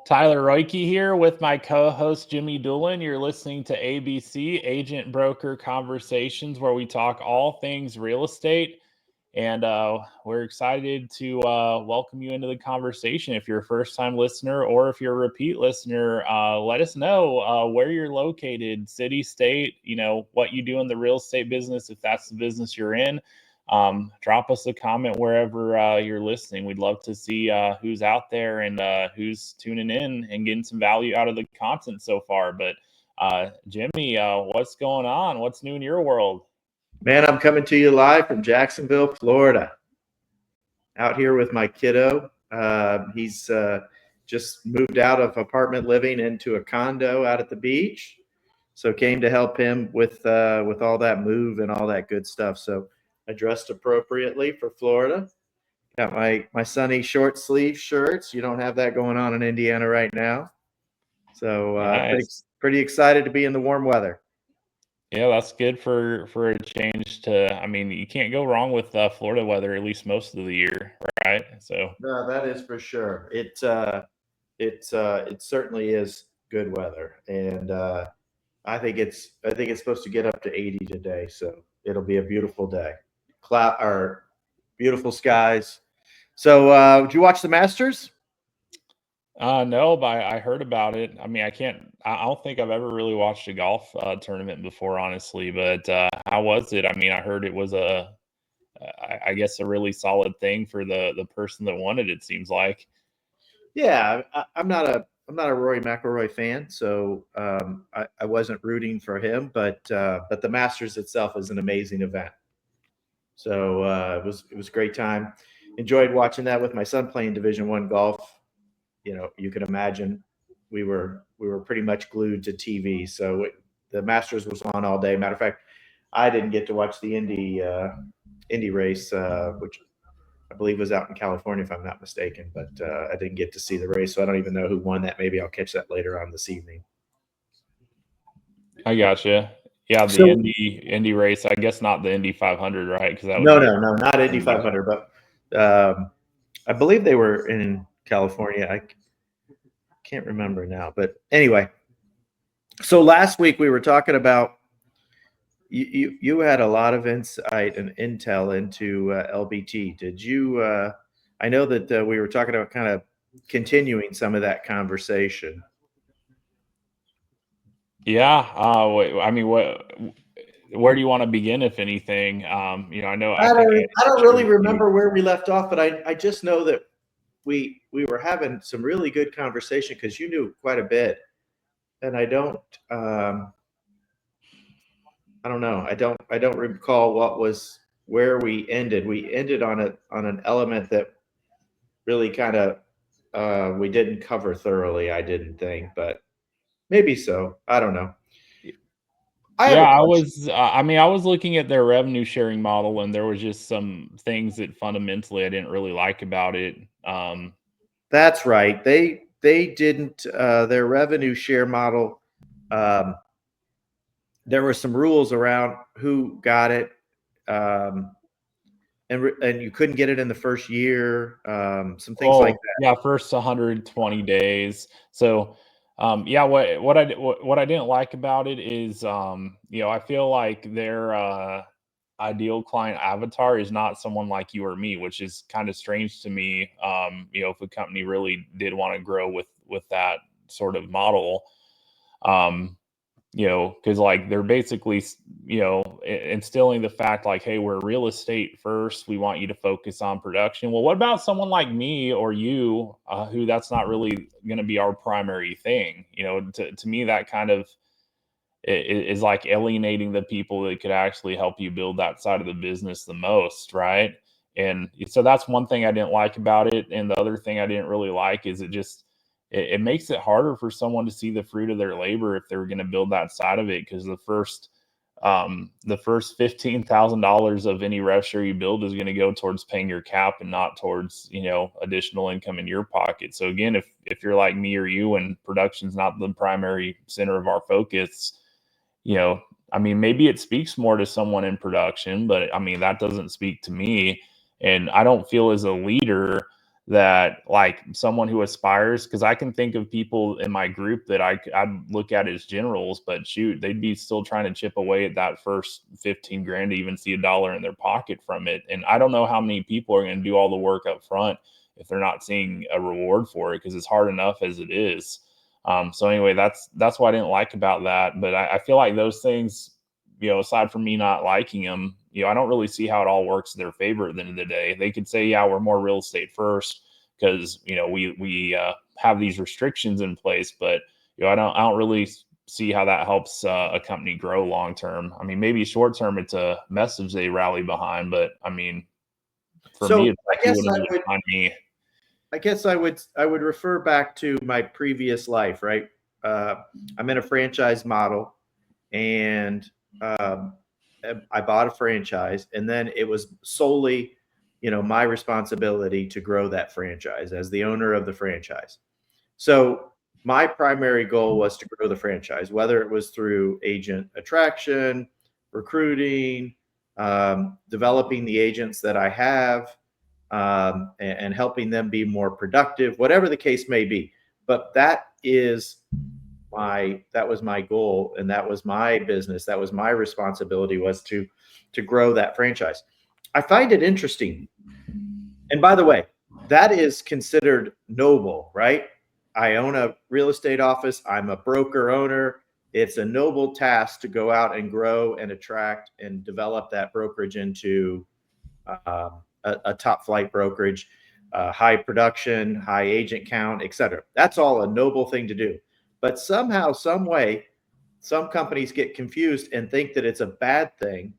Tyler Roike here with my co-host Jimmy Doolin. You're listening to ABC Agent Broker Conversations, where we talk all things real estate. And we're excited to welcome you into the conversation. If you're a first-time listener or if you're a repeat listener, let us know where you're located, city, state, what you do in the real estate business, if that's the business you're in. Drop us a comment wherever you're listening. We'd love to see who's out there and who's tuning in and getting some value out of the content so far. But Jimmy, what's going on? What's new in your world? Man, I'm coming to you live from Jacksonville, Florida. Out here with my kiddo. He's just moved out of apartment living into a condo out at the beach. So came to help him with all that move and all that good stuff. So I dressed appropriately for Florida. Got my sunny short sleeve shirts. You don't have that going on in Indiana right now. So Nice. pretty excited to be in the warm weather. Yeah, that's good for a change you can't go wrong with Florida weather, at least most of the year, right? So No, that is for sure. It certainly is good weather, and I think it's supposed to get up to 80 today, so it'll be a beautiful day. Beautiful skies. So, did you watch the Masters? No, but I heard about it. I don't think I've ever really watched a golf tournament before, honestly. But how was it? I heard it was I guess a really solid thing for the person that won it. It seems like. Yeah, I'm not a Rory McIlroy fan, so I wasn't rooting for him. But the Masters itself is an amazing event. So it was a great time. Enjoyed watching that with my son playing Division I golf. You can imagine we were pretty much glued to TV. So the Masters was on all day. Matter of fact, I didn't get to watch the Indy race, which I believe was out in California, if I'm not mistaken. But I didn't get to see the race, so I don't even know who won that. Maybe I'll catch that later on this evening. I gotcha. Yeah, the Indy race. I guess not the Indy 500, right? Because that no, not Indy 500, but I believe they were in California. I can't remember now, but anyway. So last week we were talking about you had a lot of insight and intel into LBT. Did you? I know that we were talking about kind of continuing some of that conversation. Yeah. Where do you want to begin, if anything? I know I don't really remember where we left off, but I just know that we were having some really good conversation because you knew quite a bit, and I don't know. I don't recall where we ended. We ended on an element that really kind of we didn't cover thoroughly. I didn't think, but maybe so. I don't know. I was looking at their revenue sharing model, and there was just some things that fundamentally I didn't really like about it. That's right. They didn't their revenue share model. There were some rules around who got it, and you couldn't get it in the first year. Some things like that. Yeah, first 120 days. So. What I didn't like about it is, I feel like their ideal client avatar is not someone like you or me, which is kind of strange to me. If a company really did want to grow with that sort of model, because like they're basically, instilling the fact like, hey, we're real estate first. We want you to focus on production. Well, what about someone like me or you, who that's not really going to be our primary thing? To me, that kind of is like alienating the people that could actually help you build that side of the business the most, right? And so that's one thing I didn't like about it. And the other thing I didn't really like is it makes it harder for someone to see the fruit of their labor if they're going to build that side of it, because the first $15,000 of any rev share you build is going to go towards paying your cap and not towards additional income in your pocket. So again, if you're like me or you and production's not the primary center of our focus, maybe it speaks more to someone in production, but that doesn't speak to me. And I don't feel as a leader that like someone who aspires, because I can think of people in my group that I'd look at as generals, but shoot, they'd be still trying to chip away at that first 15 grand to even see $1 in their pocket from it. And I don't know how many people are going to do all the work up front if they're not seeing a reward for it, because it's hard enough as it is. So anyway, that's what I didn't like about that. But I feel like those things, aside from me not liking them, I don't really see how it all works in their favor at the end of the day. They could say, yeah, we're more real estate first because, we have these restrictions in place, but, I don't really see how that helps a company grow long term. I mean, maybe short term, it's a message they rally behind, but I mean, for me, it's like you wouldn't even find me. I guess I would refer back to my previous life, right? I'm in a franchise model, and I bought a franchise, and then it was solely, my responsibility to grow that franchise as the owner of the franchise. So my primary goal was to grow the franchise, whether it was through agent attraction, recruiting, developing the agents that I have, and helping them be more productive, whatever the case may be. But that was my goal, and that was my business. That was my responsibility, was to grow that franchise. I find it interesting. And by the way, that is considered noble, right? I own a real estate office. I'm a broker owner. It's a noble task to go out and grow and attract and develop that brokerage into a top flight brokerage, high production, high agent count, et cetera. That's all a noble thing to do. But somehow, some way, some companies get confused and think that it's a bad thing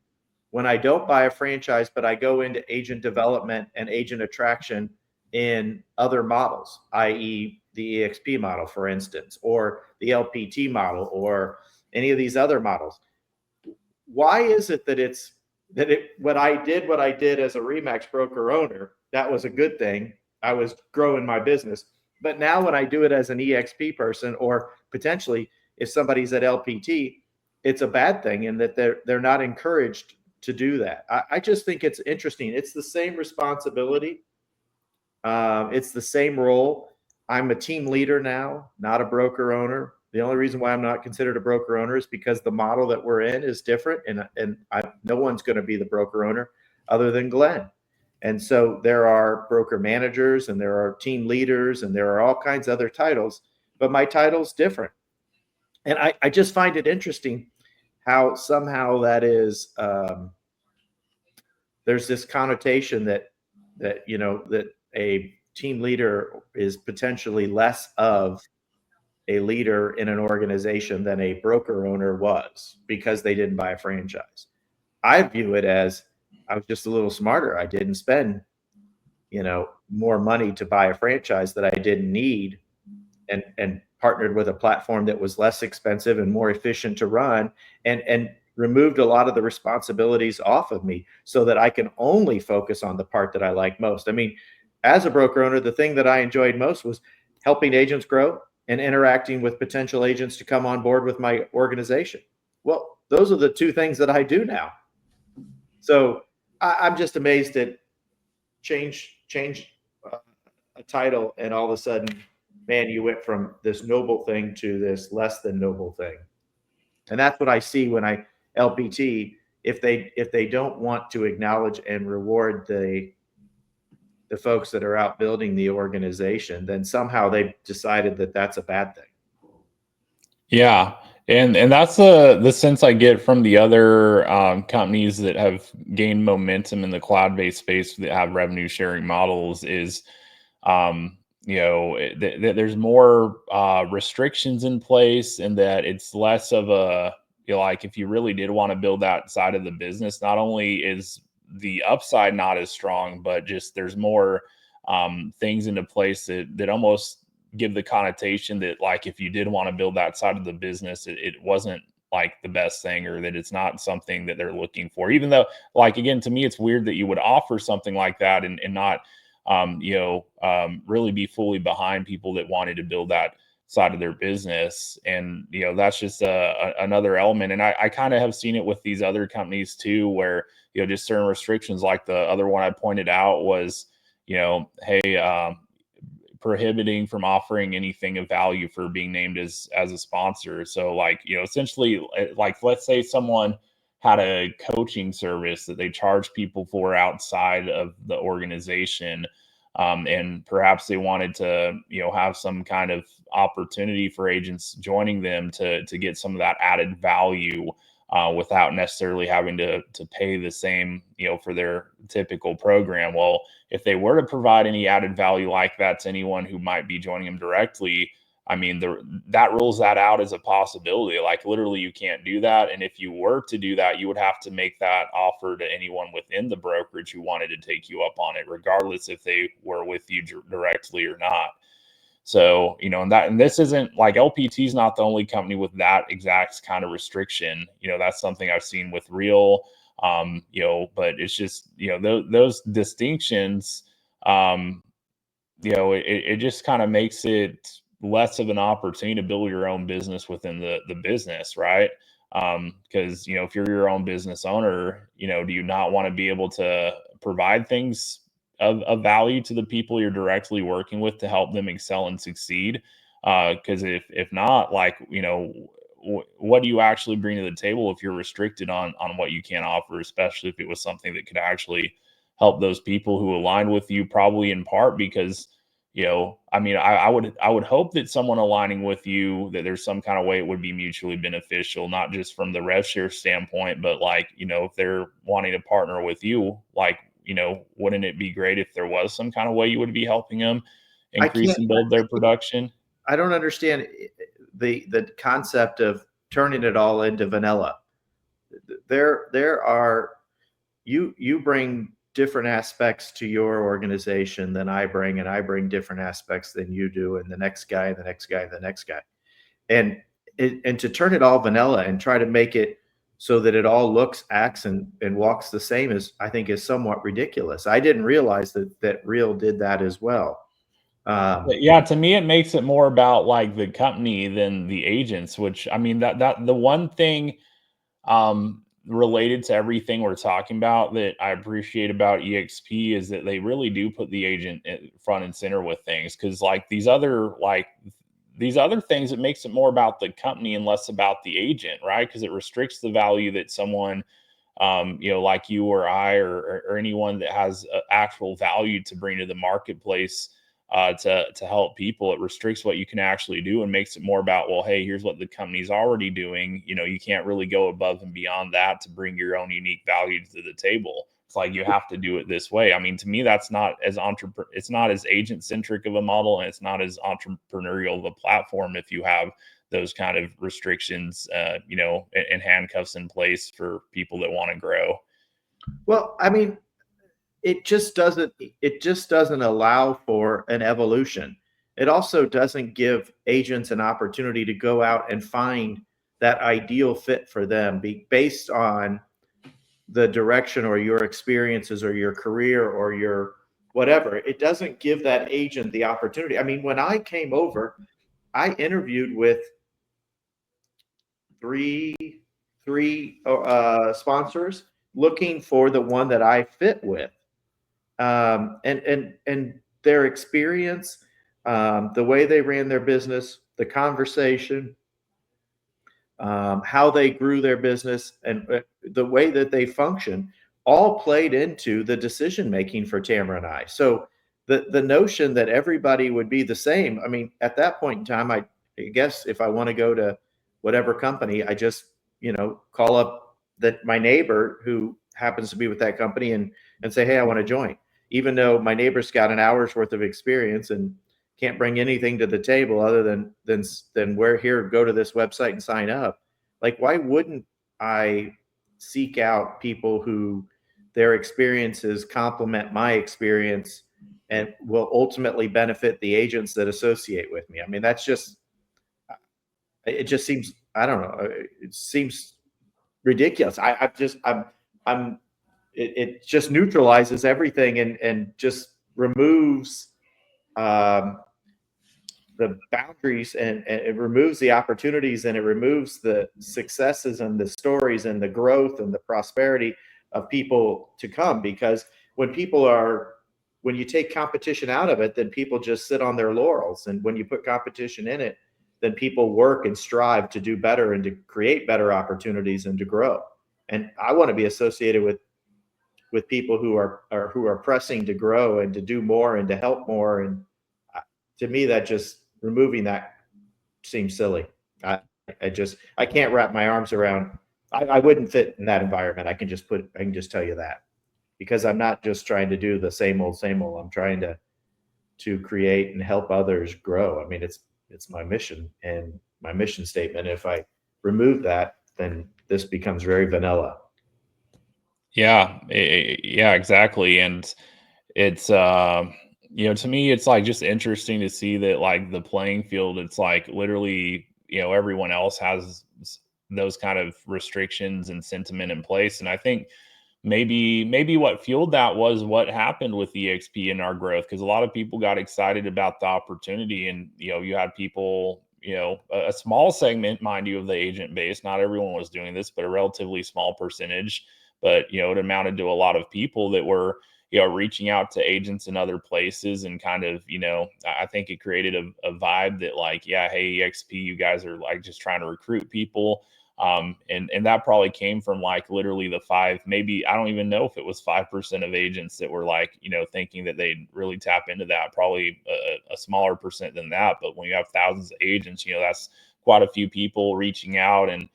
when I don't buy a franchise, but I go into agent development and agent attraction in other models, i.e. the EXP model, for instance, or the LPT model, or any of these other models. Why is it that when I did as a RE/MAX broker owner, that was a good thing? I was growing my business. But now when I do it as an EXP person, or potentially if somebody's at LPT, it's a bad thing, and that they're not encouraged to do that. I just think it's interesting. It's the same responsibility. It's the same role. I'm a team leader now, not a broker owner. The only reason why I'm not considered a broker owner is because the model that we're in is different, and no one's going to be the broker owner other than Glenn. And so there are broker managers, and there are team leaders, and there are all kinds of other titles, but my title's different. And I just find it interesting how somehow that is, there's this connotation that a team leader is potentially less of a leader in an organization than a broker owner was because they didn't buy a franchise. I view it as I was just a little smarter. I didn't spend, more money to buy a franchise that I didn't need, and partnered with a platform that was less expensive and more efficient to run, and removed a lot of the responsibilities off of me so that I can only focus on the part that I like most. I mean, as a broker owner, the thing that I enjoyed most was helping agents grow and interacting with potential agents to come on board with my organization. Well, those are the two things that I do now. So I'm just amazed at change a title, and all of a sudden, man, you went from this noble thing to this less than noble thing. And that's what I see when I LPT. If they don't want to acknowledge and reward the folks that are out building the organization, then somehow they've decided that that's a bad thing. Yeah. And that's the sense I get from the other companies that have gained momentum in the cloud-based space that have revenue sharing models is, there's more restrictions in place, and that it's less of a, like if you really did want to build that side of the business, not only is the upside not as strong, but just there's more things into place that almost give the connotation that, like, if you did want to build that side of the business, it wasn't like the best thing, or that it's not something that they're looking for. Even though, like, again, to me, it's weird that you would offer something like that and not, really be fully behind people that wanted to build that side of their business. And, that's just another element. And I kind of have seen it with these other companies too, where, just certain restrictions, like the other one I pointed out was, hey, prohibiting from offering anything of value for being named as a sponsor. So like, essentially, like let's say someone had a coaching service that they charge people for outside of the organization, and perhaps they wanted to have some kind of opportunity for agents joining them to get some of that added value, without necessarily having to pay the same for their typical program. Well, if they were to provide any added value like that to anyone who might be joining them directly, I mean, that rules that out as a possibility. Like literally, you can't do that. And if you were to do that, you would have to make that offer to anyone within the brokerage who wanted to take you up on it, regardless if they were with you directly or not. So, and this isn't like LPT is not the only company with that exact kind of restriction. That's something I've seen with Real, but it's just, those distinctions, it just kind of makes it less of an opportunity to build your own business within the business, right? Because, if you're your own business owner, do you not want to be able to provide things of value to the people you're directly working with to help them excel and succeed? Because if not, like, what do you actually bring to the table if you're restricted on what you can offer, especially if it was something that could actually help those people who align with you, probably in part because, I mean, I would hope that someone aligning with you, that there's some kind of way it would be mutually beneficial, not just from the rev share standpoint, but like, if they're wanting to partner with you, like, wouldn't it be great if there was some kind of way you would be helping them increase and build their production? I don't understand the concept of turning it all into vanilla. There are, you bring different aspects to your organization than I bring, and I bring different aspects than you do, and the next guy, the next guy, the next guy. And to turn it all vanilla and try to make it so that it all looks, acts, and walks the same I think is somewhat ridiculous. I didn't realize that Real did that as well. Yeah, to me, it makes it more about like the company than the agents, which I mean, that the one thing related to everything we're talking about that I appreciate about EXP is that they really do put the agent front and center with things. Cause like these other things, it makes it more about the company and less about the agent, right? Because it restricts the value that someone, like you or I, or anyone that has actual value to bring to the marketplace, to help people. It restricts what you can actually do and makes it more about, well, hey, here's what the company's already doing. You can't really go above and beyond that to bring your own unique value to the table. It's like you have to do it this way. I mean, to me, that's not as it's not as agent centric of a model, and it's not as entrepreneurial of a platform if you have those kind of restrictions, and handcuffs in place for people that want to grow. Well, I mean, it just doesn't allow for an evolution. It also doesn't give agents an opportunity to go out and find that ideal fit for them, based on the direction or your experiences or your career or your whatever. It doesn't give that agent the opportunity. I mean, when I came over, I interviewed with three sponsors looking for the one that I fit with. And their experience, the way they ran their business, the conversation, how they grew their business, and the way that they function, all played into the decision making for Tamara and I. So the notion that everybody would be the same, I mean, at that point in time, I guess if I want to go to whatever company, I just call up my neighbor who happens to be with that company and say, hey, I want to join, even though my neighbor's got an hour's worth of experience and can't bring anything to the table other than we're here, go to this website and sign up. Like, why wouldn't I seek out people who their experiences complement my experience and will ultimately benefit the agents that associate with me? I mean, it just seems, I don't know, it seems ridiculous. It just neutralizes everything and just removes the boundaries, and it removes the opportunities, and it removes the successes and the stories and the growth and the prosperity of people to come. Because when people are when you take competition out of it, then people just sit on their laurels. And when you put competition in it, then people work and strive to do better and to create better opportunities and to grow. And I want to be associated with people who are pressing to grow and to do more and to help more. And to me, that just removing that seems silly. I can't wrap my arms around. I wouldn't fit in that environment. I can just tell you that, because I'm not just trying to do the same old, same old. I'm trying to create and help others grow. I mean, it's my mission and my mission statement. If I remove that, then this becomes very vanilla. Yeah, yeah, exactly. And it's to me, it's like just interesting to see that like the playing field, it's like literally, everyone else has those kind of restrictions and sentiment in place. And I think maybe what fueled that was what happened with EXP and our growth, because a lot of people got excited about the opportunity. And you had people, a small segment, mind you, of the agent base, not everyone was doing this, but a relatively small percentage, but it amounted to a lot of people that were reaching out to agents in other places. And kind of, I think it created a vibe that like, yeah, hey, EXP, you guys are like just trying to recruit people. And that probably came from like literally the maybe I don't even know if it was 5% of agents that were like, thinking that they'd really tap into that, probably a smaller percent than that. But when you have thousands of agents, that's quite a few people reaching out and,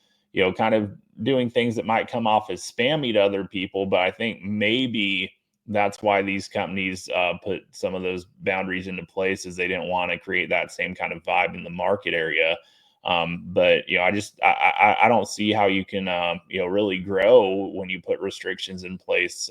kind of doing things that might come off as spammy to other people. But I think maybe that's why these companies put some of those boundaries into place, is they didn't want to create that same kind of vibe in the market area. But I don't see how you can really grow when you put restrictions in place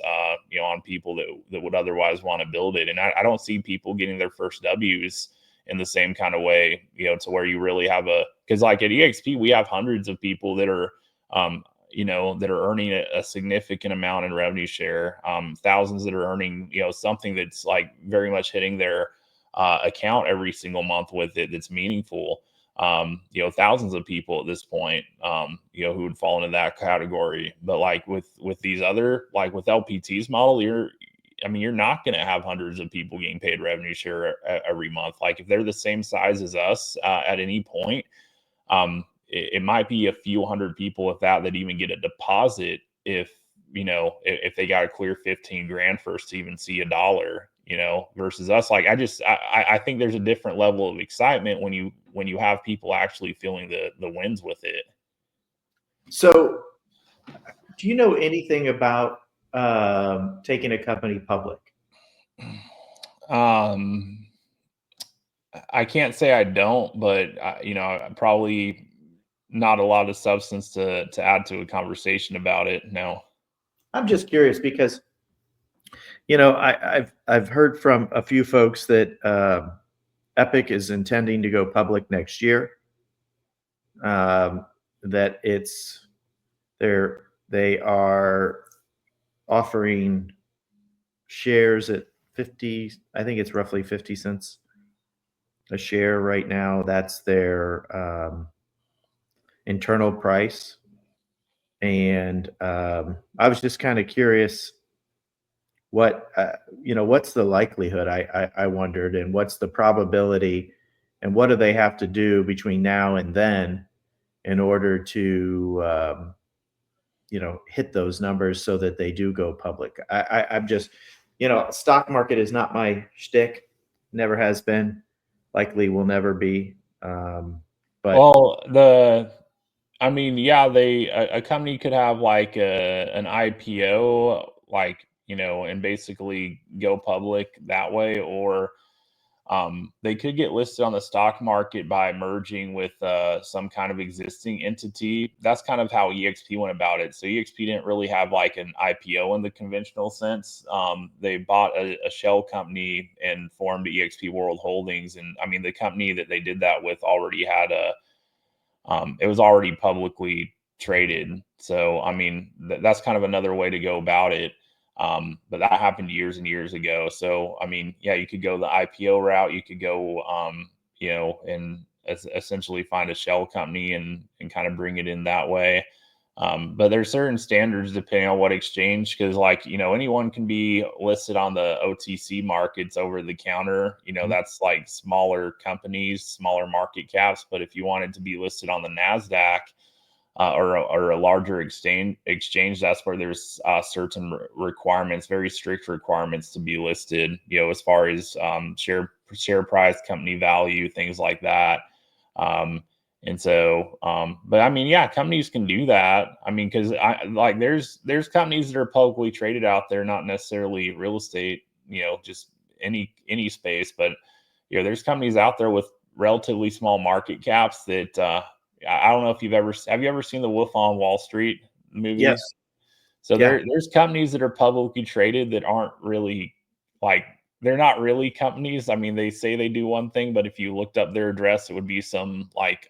on people that would otherwise want to build it. And I don't see people getting their first W's in the same kind of way, to where you really have because like at EXP we have hundreds of people that are that are earning a significant amount in revenue share, thousands that are earning something that's like very much hitting their account every single month with it, that's meaningful. Thousands of people at this point, who would fall into that category. But like with these other, like with LPT's model, you're not going to have hundreds of people getting paid revenue share every month. Like if they're the same size as us at any point, it might be a few hundred people with that even get a deposit if they got to clear 15 grand first to even see $1, versus us. Like I think there's a different level of excitement when you have people actually feeling the wins with it. So do you know anything about taking a company public? I can't say I don't, but probably not a lot of substance to add to a conversation about it. No. I'm just curious because, I've heard from a few folks that Epic is intending to go public next year. That they are offering shares at 50. I think it's roughly 50 cents a share right now. That's their internal price. And I was just kind of curious what's the likelihood, I wondered, and what's the probability, and what do they have to do between now and then in order to hit those numbers so that they do go public. I'm just, stock market is not my shtick, never has been, likely will never be. But well, a company could have like an IPO, like, and basically go public that way, or they could get listed on the stock market by merging with some kind of existing entity. That's kind of how EXP went about it. So EXP didn't really have like an IPO in the conventional sense. They bought a shell company and formed EXP World Holdings. And the company that they did that with already had it was already publicly traded. So, that's kind of another way to go about it. But that happened years and years ago. So, you could go the IPO route. You could go, and essentially find a shell company and kind of bring it in that way. But there's certain standards depending on what exchange, because like, anyone can be listed on the OTC markets, over the counter. That's like smaller companies, smaller market caps. But if you wanted to be listed on the NASDAQ, or a larger exchange, that's where there's certain requirements, very strict requirements to be listed, as far as share price, company value, things like that. And so, but I mean, yeah, companies can do that. I mean, because there's companies that are publicly traded out there, not necessarily real estate, just any space, but there's companies out there with relatively small market caps that I don't know if have you ever seen the Wolf on Wall Street movie? Yes. So Yeah. there's companies that are publicly traded that aren't really, like, they're not really companies. I mean, they say they do one thing, but if you looked up their address, it would be some like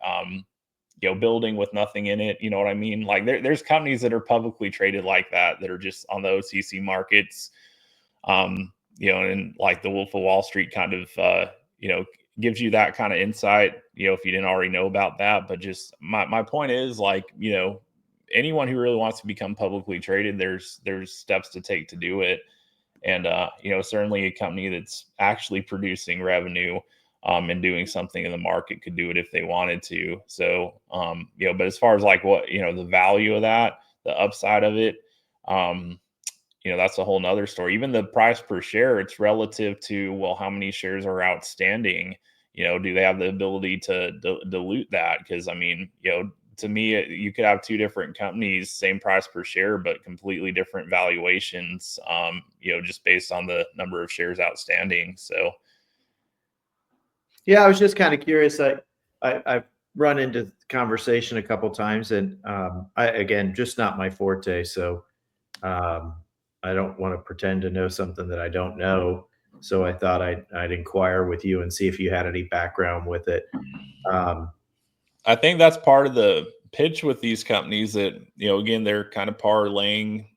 building with nothing in it. You know what I mean? Like there's companies that are publicly traded like that are just on the OTC markets. And like the Wolf of Wall Street kind of gives you that kind of insight, if you didn't already know about that. But just my point is, like, anyone who really wants to become publicly traded, there's steps to take to do it. And certainly a company that's actually producing revenue and doing something in the market could do it if they wanted to. So but as far as like what, the value of that, the upside of it, that's a whole nother story. Even the price per share, it's relative to, well, how many shares are outstanding. Do they have the ability to dilute that? Because I mean, to me, you could have two different companies, same price per share, but completely different valuations, just based on the number of shares outstanding. So, yeah, I was just kind of curious. I've run into conversation a couple times, and again, just not my forte. So I don't want to pretend to know something that I don't know. So I thought I'd inquire with you and see if you had any background with it. I think that's part of the pitch with these companies, that, again, they're kind of parlaying,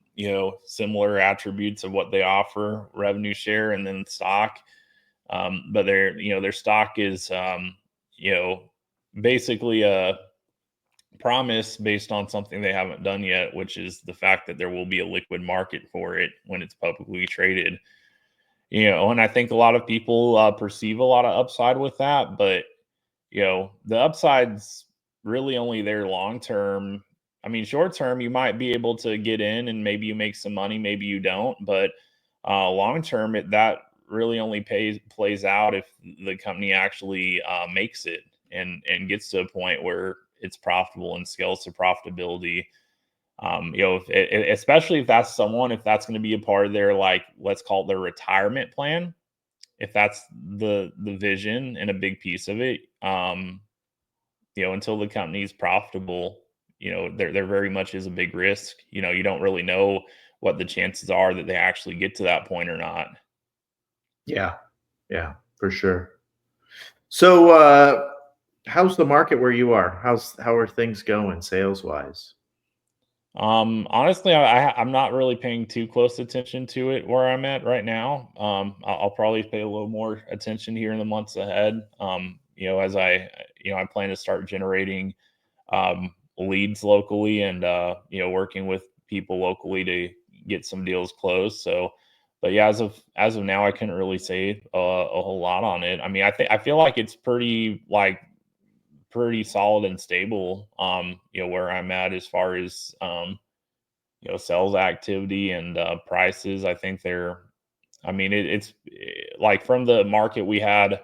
similar attributes of what they offer, revenue share and then stock. But their stock is, basically a promise based on something they haven't done yet, which is the fact that there will be a liquid market for it when it's publicly traded. And I think a lot of people perceive a lot of upside with that, but the upside's really only there long term. I mean, short term, you might be able to get in and maybe you make some money, maybe you don't. But long term, that really only plays out if the company actually makes it and gets to a point where it's profitable and scales to profitability. Especially if that's going to be a part of their, like, let's call it their retirement plan, if that's the vision and a big piece of it. Until the company is profitable, there very much is a big risk. You don't really know what the chances are that they actually get to that point or not. Yeah, yeah, for sure. So how's the market where you are? How are things going sales wise? Honestly, I'm not really paying too close attention to it where I'm at right now. I'll probably pay a little more attention here in the months ahead. As I plan to start generating leads locally, and working with people locally to get some deals closed. So, but yeah, as of now, I couldn't really say a whole lot on it. I mean, I feel like it's pretty solid and stable. Where I'm at as far as sales activity and prices. I think they're. I mean, it's like from the market we had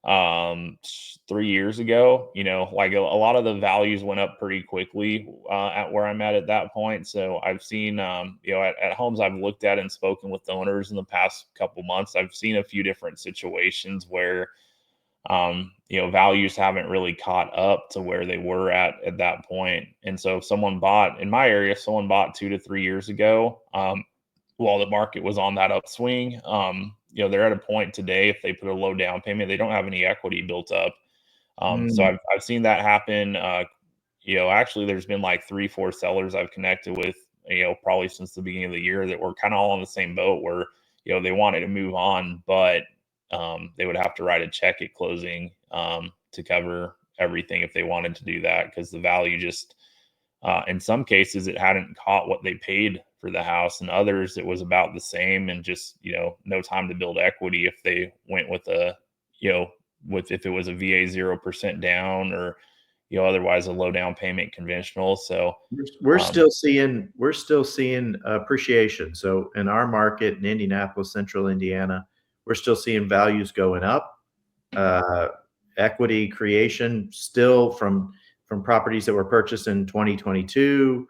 3 years ago, like a lot of the values went up pretty quickly at where I'm at that point. So I've seen at homes I've looked at and spoken with the owners in the past couple months, I've seen a few different situations where values haven't really caught up to where they were at that point. And so if someone bought in my area, someone bought 2 to 3 years ago, while the market was on that upswing, they're at a point today, if they put a low down payment, they don't have any equity built up. So Mm, I've seen that happen. Actually, there's been like 3, 4 sellers I've connected with, probably since the beginning of the year, that were kind of all on the same boat, where, they wanted to move on, but they would have to write a check at closing to cover everything if they wanted to do that, because the value just In some cases, it hadn't caught what they paid for the house, and others it was about the same, and just no time to build equity if they went with if it was a VA 0% down, or otherwise a low down payment conventional. So we're still seeing appreciation. So in our market in Indianapolis, Central Indiana, we're still seeing values going up. Equity creation still from properties that were purchased in 2022,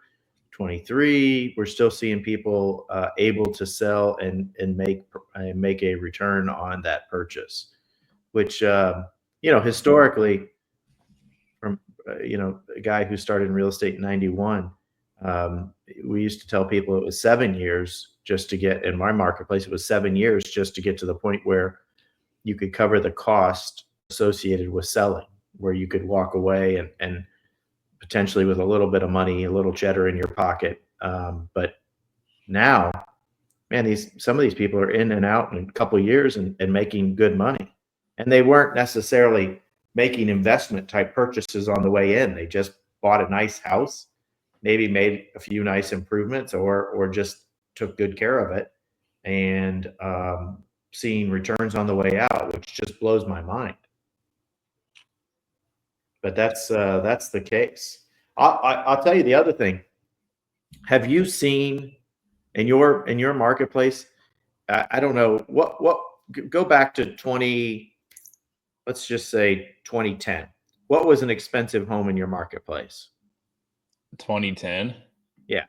23. We're still seeing people able to sell and make a return on that purchase, which historically, from a guy who started in real estate in 91, we used to tell people it was 7 years just to get, in my marketplace, it was 7 years just to get to the point where you could cover the cost associated with selling, where you could walk away and potentially with a little bit of money, a little cheddar in your pocket. But now, man, some of these people are in and out in a couple of years and making good money. And they weren't necessarily making investment type purchases on the way in. They just bought a nice house, maybe made a few nice improvements, or just took good care of it, and seeing returns on the way out, which just blows my mind. But that's the case. I'll tell you the other thing. Have you seen in your marketplace? I don't know what go back to 20. Let's just say 2010. What was an expensive home in your marketplace? 2010. Yeah.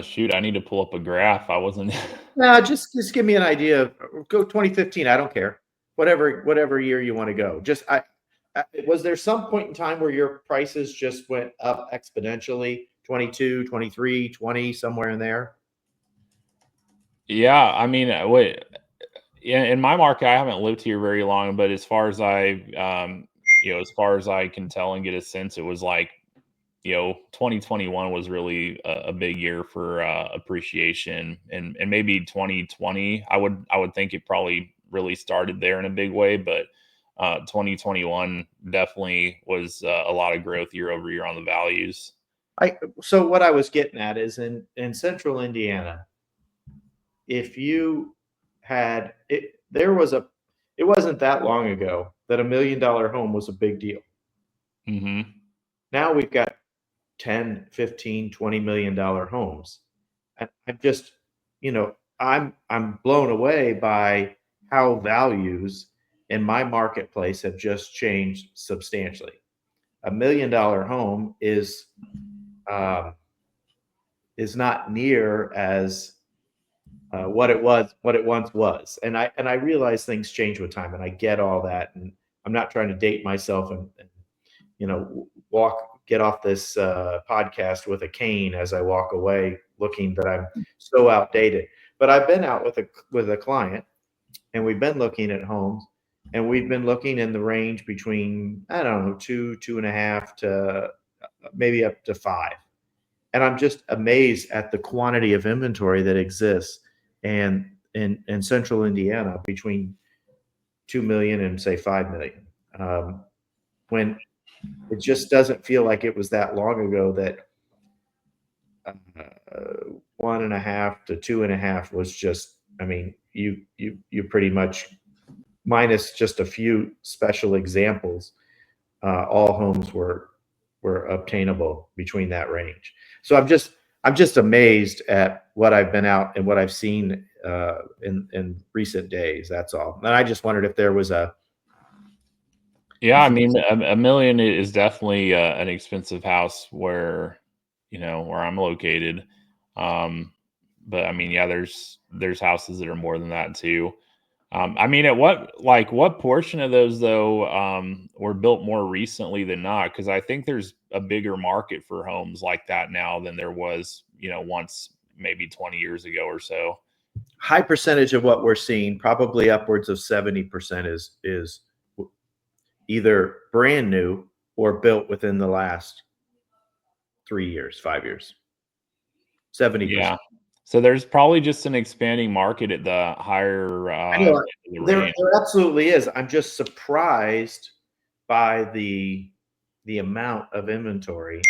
Shoot, I need to pull up a graph. I wasn't. No, just give me an idea. Go 2015. I don't care. Whatever year you want to go. Just was there some point in time where your prices just went up exponentially? 22, 23, 20, somewhere in there? Yeah, I mean, wait. In my market, I haven't lived here very long, but as far as as far as I can tell and get a sense, it was like, 2021 was really a big year for appreciation, and maybe 2020. I would think it probably really started there in a big way, but 2021 definitely was a lot of growth year over year on the values. So what I was getting at is in Central Indiana, if you had it, it wasn't that long ago that $1 million home was a big deal. Mm-hmm. Now we've got 10, 15, $20 million homes. And I'm just, I'm blown away by how values in my marketplace have just changed substantially. $1 million home is not near as what it once was. And I realize things change with time, and I get all that. And I'm not trying to date myself and get off this podcast with a cane as I walk away, looking that I'm so outdated. But I've been out with a client, and we've been looking at homes, and we've been looking in the range between, I don't know, 2.5 to maybe up to 5. And I'm just amazed at the quantity of inventory that exists and in Central Indiana between 2 million and say 5 million. When it just doesn't feel like it was that long ago that 1.5 to 2.5 was just, I mean, you pretty much, minus just a few special examples, all homes were obtainable between that range. So I'm just amazed at what I've been out and what I've seen in recent days. That's all. And I just wondered if there was a. Yeah, I mean, $1 million is definitely an expensive house where I'm located. But I mean, yeah, there's houses that are more than that too. I mean, what portion of those though were built more recently than not? Because I think there's a bigger market for homes like that now than there was, once maybe 20 years ago or so. High percentage of what we're seeing, probably upwards of 70%, is either brand new or built within the last 3 years, 5 years. 70%. Yeah. So there's probably just an expanding market at the higher. I know, there absolutely is. I'm just surprised by the amount of inventory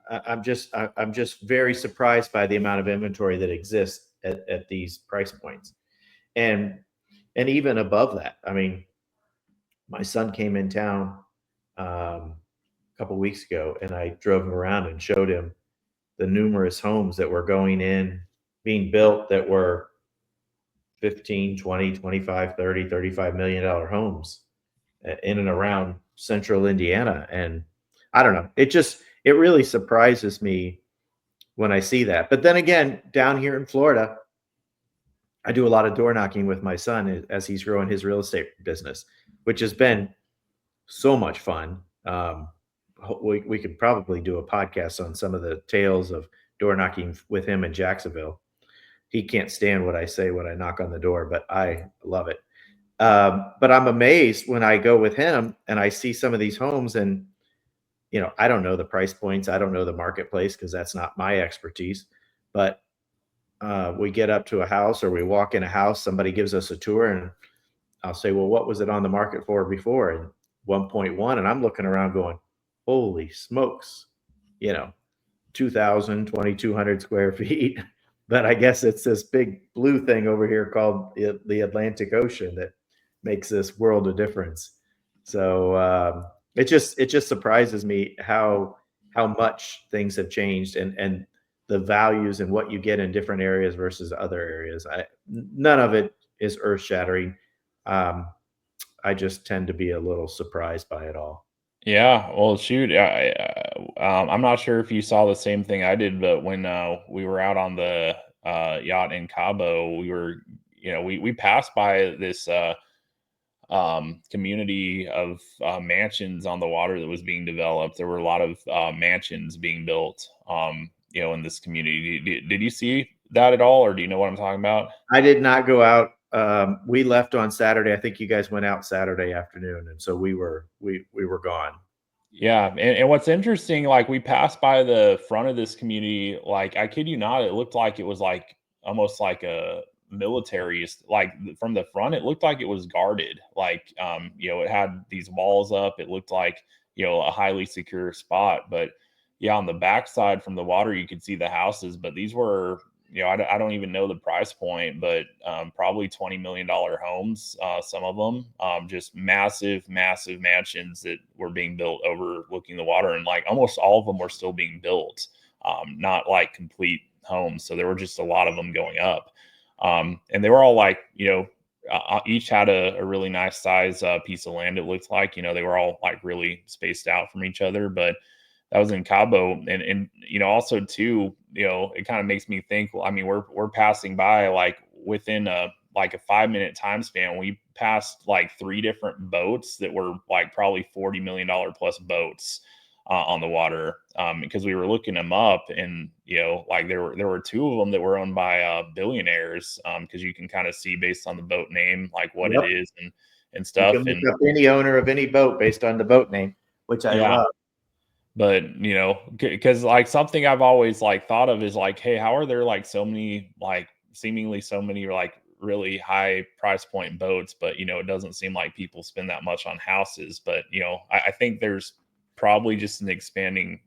I'm just very surprised by the amount of inventory that exists at these price points, and even above that. I mean, my son came in town a couple weeks ago, and I drove him around and showed him the numerous homes that were going in, being built, that were 15, 20, 25, 30, 35 million dollar homes in and around central Indiana. And I don't know, it really surprises me when I see that. But then again, down here in Florida, I do a lot of door knocking with my son as he's growing his real estate business, which has been so much fun. We could probably do a podcast on some of the tales of door knocking with him in Jacksonville. He can't stand what I say when I knock on the door, but I love it. But I'm amazed when I go with him and I see some of these homes, and I don't know the price points, I don't know the marketplace because that's not my expertise. But we get up to a house, or we walk in a house, somebody gives us a tour, and I'll say, well, what was it on the market for before? And 1.1. And I'm looking around going, holy smokes, 2,000, 2,200 square feet. But I guess it's this big blue thing over here called the Atlantic Ocean that makes this world of difference. So it just surprises me how much things have changed, and the values and what you get in different areas versus other areas. None of it is earth shattering. Um, I just tend to be a little surprised by it all. Yeah, well, shoot, I'm not sure if you saw the same thing I did, but when we were out on the yacht in Cabo, we were, we passed by this community of mansions on the water that was being developed. There were a lot of mansions being built, in this community. Did you see that at all, or do you know what I'm talking about? I did not go out. We left on Saturday. I think you guys went out Saturday afternoon, and so we were gone. Yeah, and what's interesting, like we passed by the front of this community, like I kid you not, it looked like it was like almost like a military, like from the front, it looked like it was guarded. Like it had these walls up. It looked like, a highly secure spot. But yeah, on the backside from the water, you could see the houses, but these were, I don't even know the price point, but probably $20 million homes, some of them, just massive, massive mansions that were being built overlooking the water. And like almost all of them were still being built, not like complete homes. So there were just a lot of them going up. And they were all like, each had a really nice size piece of land. It looked like, they were all like really spaced out from each other, but that was in Cabo. And also too, it kind of makes me think, well, I mean, we're passing by like within a 5-minute time span, we passed like 3 different boats that were like probably $40 million plus boats on the water, because we were looking them up, and like there were 2 of them that were owned by billionaires, because you can kind of see based on the boat name like what it Yep. is and You stuff. can look And up any owner of any boat based on the boat name, which I yeah, love. but because like something I've always like thought of is like, hey, how are there like so many, like seemingly so many like really high price point boats, but it doesn't seem like people spend that much on houses. But I think there's probably just an expanding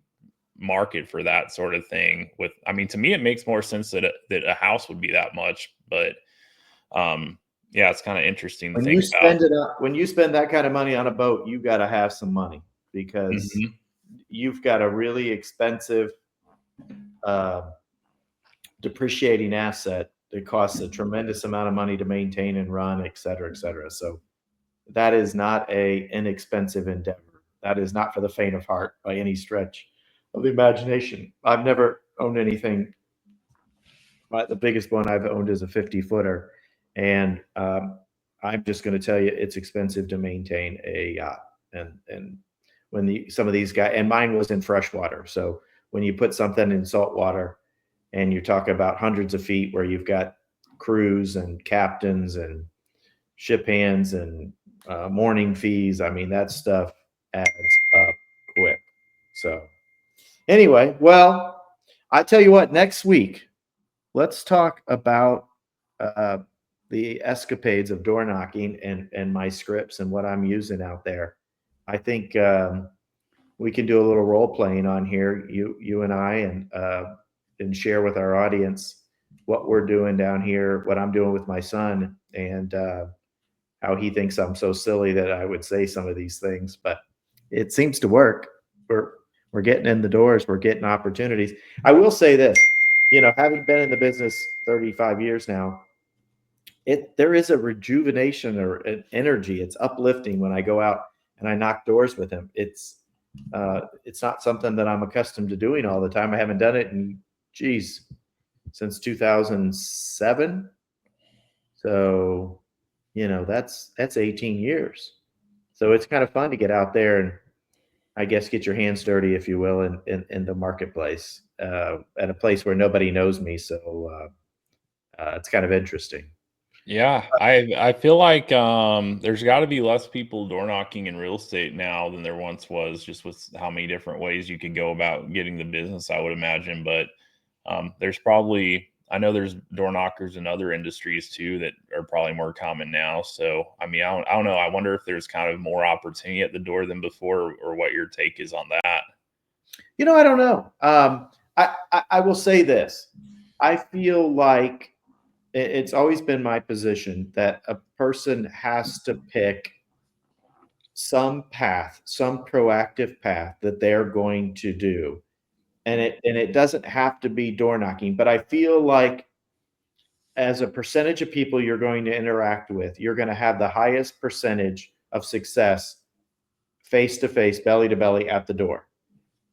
market for that sort of thing. With, I mean, to me it makes more sense that a house would be that much. But yeah, it's kind of interesting to When you think about. spend when you spend that kind of money on a boat, you got to have some money, because Hmm. you've got a really expensive uh, depreciating asset that costs a tremendous amount of money to maintain and run, et cetera, et cetera. So that is not a inexpensive endeavor. That is not for the faint of heart by any stretch of the imagination. I've never owned anything. The biggest one I've owned is a 50-footer, and I'm just going to tell you, it's expensive to maintain a yacht. And when some of these guys, and mine was in freshwater, so when you put something in salt water, and you're talking about hundreds of feet, where you've got crews and captains and ship hands and morning fees, I mean, that stuff adds up quick. So anyway, well, I tell you what, next week let's talk about uh, the escapades of door knocking and my scripts and what I'm using out there. I think we can do a little role playing on here, you and I, and share with our audience what we're doing down here, what I'm doing with my son, and how he thinks I'm so silly that I would say some of these things. But it seems to work. We're getting in the doors. We're getting opportunities. I will say this, having been in the business 35 years now, there is a rejuvenation or an energy. It's uplifting when I go out and I knock doors with him. It's not something that I'm accustomed to doing all the time. I haven't done it in, since 2007. So, that's 18 years. So it's kind of fun to get out there and, I guess, get your hands dirty, if you will, in the marketplace, at a place where nobody knows me. So it's kind of interesting. Yeah, I feel like there's got to be less people door knocking in real estate now than there once was, just with how many different ways you could go about getting the business, I would imagine. But there's probably, I know there's door knockers in other industries too that are probably more common now. So I mean, I don't know. I wonder if there's kind of more opportunity at the door than before, or what your take is on that. I don't know. I will say this. I feel like it's always been my position that a person has to pick some path, some proactive path that they're going to do. And it doesn't have to be door knocking, but I feel like as a percentage of people you're going to interact with, you're going to have the highest percentage of success face to face, belly to belly at the door.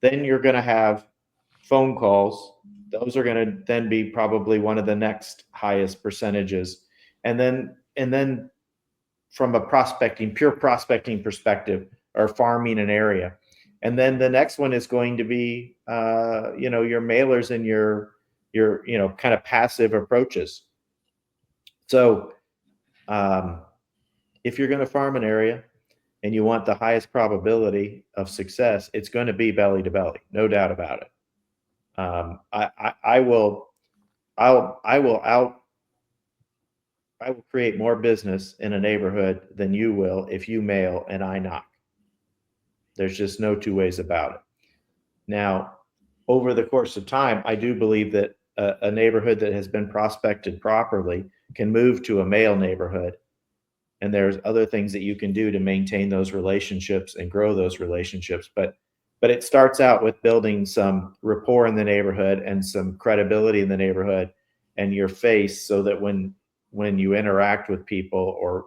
Then you're going to have phone calls. Those are going to then be probably one of the next highest percentages. And then from a pure prospecting perspective, or farming an area. And then the next one is going to be, your mailers and your kind of passive approaches. So if you're going to farm an area and you want the highest probability of success, it's going to be belly to belly, no doubt about it. I will create more business in a neighborhood than you will if you mail and I knock. There's just no two ways about it. Now, over the course of time, I do believe that a neighborhood that has been prospected properly can move to a mail neighborhood. And there's other things that you can do to maintain those relationships and grow those relationships. But it starts out with building some rapport in the neighborhood and some credibility in the neighborhood and your face, so that when you interact with people, or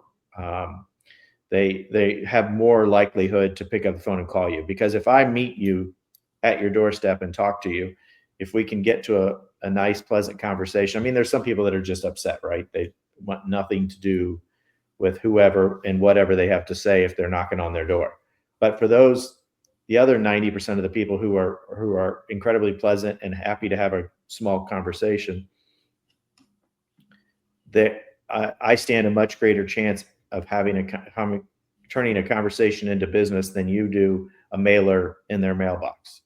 they have more likelihood to pick up the phone and call you. Because if I meet you at your doorstep and talk to you, if we can get to a nice, pleasant conversation. I mean, there's some people that are just upset, right? They want nothing to do with whoever and whatever they have to say if they're knocking on their door. But for the other 90% of the people who are incredibly pleasant and happy to have a small conversation, that I stand a much greater chance of turning a conversation into business than you do a mailer in their mailbox.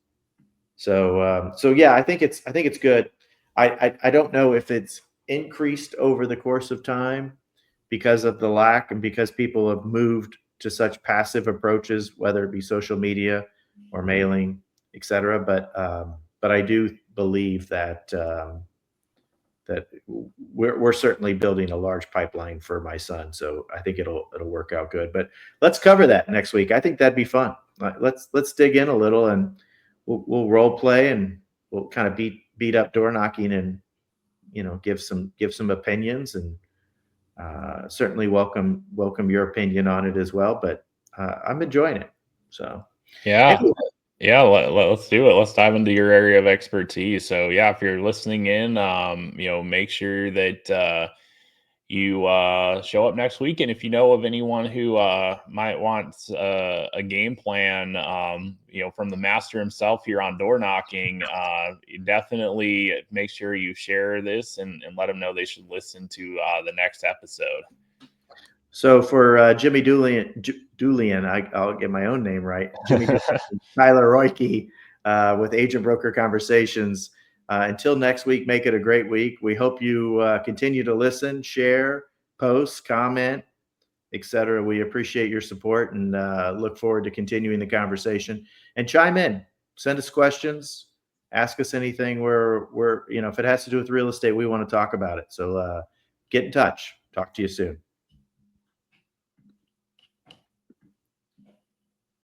So yeah, I think it's good. I don't know if it's increased over the course of time because of the lack, and because people have moved to such passive approaches, whether it be social media or mailing, etc. But I do believe that that we're certainly building a large pipeline for my son. So I think it'll work out good. But let's cover that next week. I think that'd be fun. Let's dig in a little, and we'll role play, and we'll kind of beat up door knocking, and give some opinions, and certainly welcome your opinion on it as well. But I'm enjoying it. So yeah. Anyway. Yeah, let's do it. Let's dive into your area of expertise. So yeah, if you're listening in, make sure that you show up next week. And if you know of anyone who might want a game plan, from the master himself here on door knocking, definitely make sure you share this and let them know they should listen to the next episode. So for Jimmy Dulian, I'll get my own name right. Jimmy Dulian, Tyler Royke with Agent Broker Conversations. Until next week, make it a great week. We hope you continue to listen, share, post, comment, etc. We appreciate your support and look forward to continuing the conversation. And chime in, send us questions, ask us anything. We're if it has to do with real estate, we want to talk about it. So get in touch. Talk to you soon.